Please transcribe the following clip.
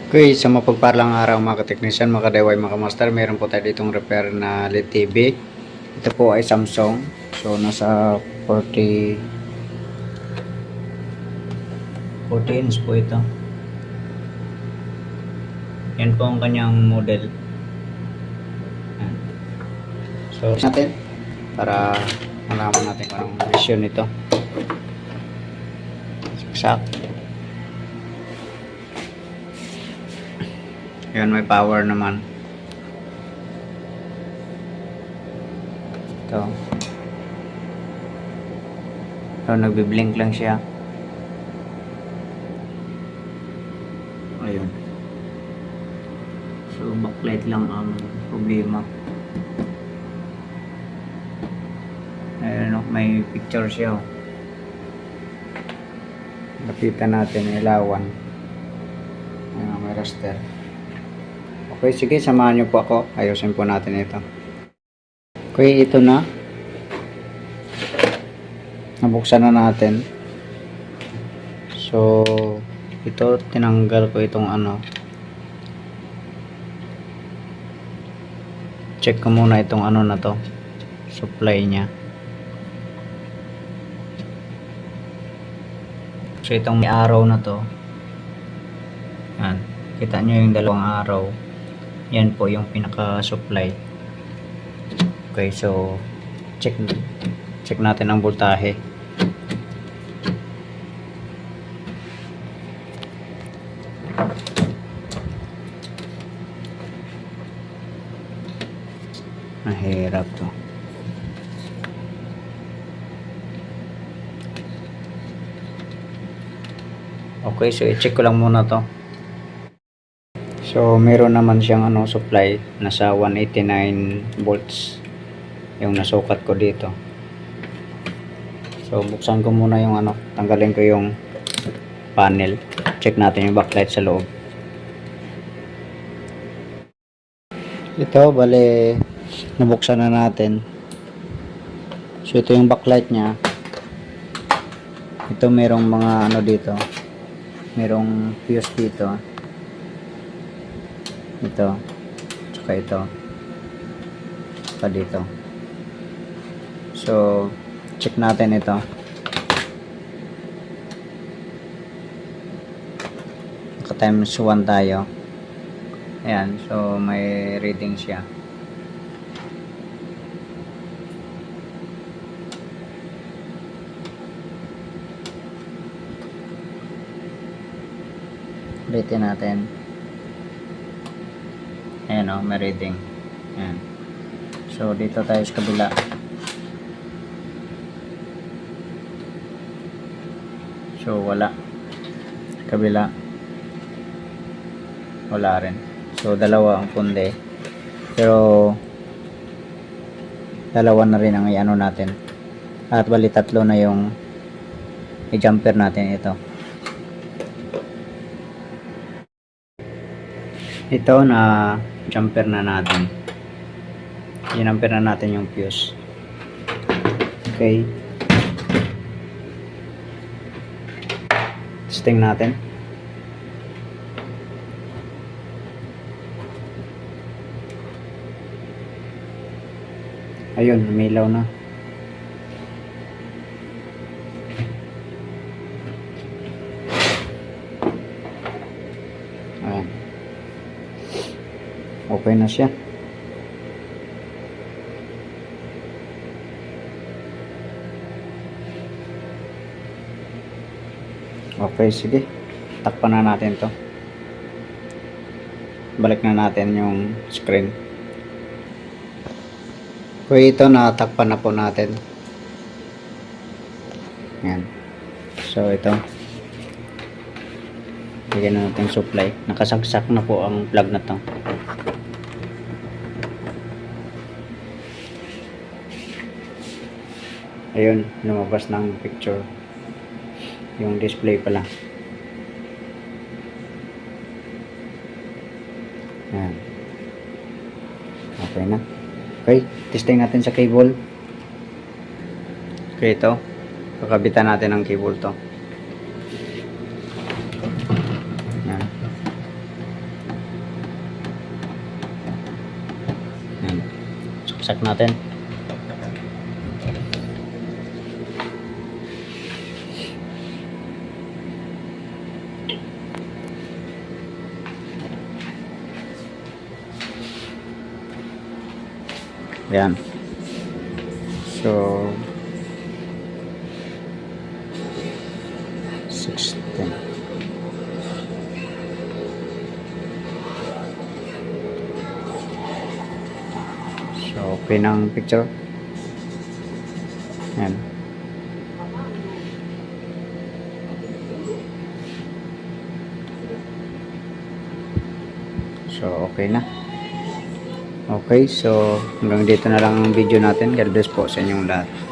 Okay, sa mapagpalang araw mga kateknisyan, mga kadeway, mga master, meron po tayo ditong repair na LED TV. Ito po ay Samsung. So, nasa 40 inch po ito. Yan po ang kanyang model. Yan. So, natin para malaman natin kung anong version nito. Saksak. Yan, may power naman. Ito. So, nagbiblink lang siya. Ayun. So, backlight lang ang problema. Ayun, may picture siya. Lapitan natin, ilawan. Ayun, may raster. Okay, sige, samahan niyo po ako. Ayusin po natin ito. Okay, ito na. Nabuksan na natin. So, ito, tinanggal ko itong ano. Check ko muna itong ano na to. Supply niya. So, itong may araw na to. Yan. Kita nyo yung dalawang araw. Yan po yung pinaka-supply. Okay, so check natin ang voltahe. Mahirap to. Okay, so i-check ko lang muna to. So, meron naman siyang supply nasa 189 volts yung nasukat ko dito. So, buksan ko muna yung tanggalin ko yung panel. Check natin yung backlight sa loob. Ito, bale, nabuksan na natin. So, ito yung backlight niya. Ito merong mga dito. Merong fuse dito. Ito, tsaka ito, tsaka dito. So, check natin ito. Naka times 1 tayo. Ayan, so may reading siya. Ulitin natin. Ayan may reading. Ayan. So, dito tayo sa kabila. So, wala. Kabila. Wala rin. So, dalawa ang punde. Pero, dalawa na rin ang natin. At bali tatlo na yung i-jumper natin ito. Ito na jumper na natin. Jinumper na natin yung fuse. Okay. Testing natin. Ayun, umilaw na. Ayan. Okay na siya. Okay, sige. Takpan na natin to. Balik na natin yung screen. Okay, ito natakpan na po natin. Yan. So, ito. Bigyan na natin supply. Nakasagsak na po ang plug na to. Ayun, lumabas ng picture. Yung display pala. Yan. Okay na. Okay, testing natin sa cable. Okay, ito. Kakabitan natin ang cable to. Yan. saksak natin. Yan. So 16. So okay ng picture. Yan. So okay na. Okay, so hanggang dito na lang ang video natin. God bless po sa inyong lahat.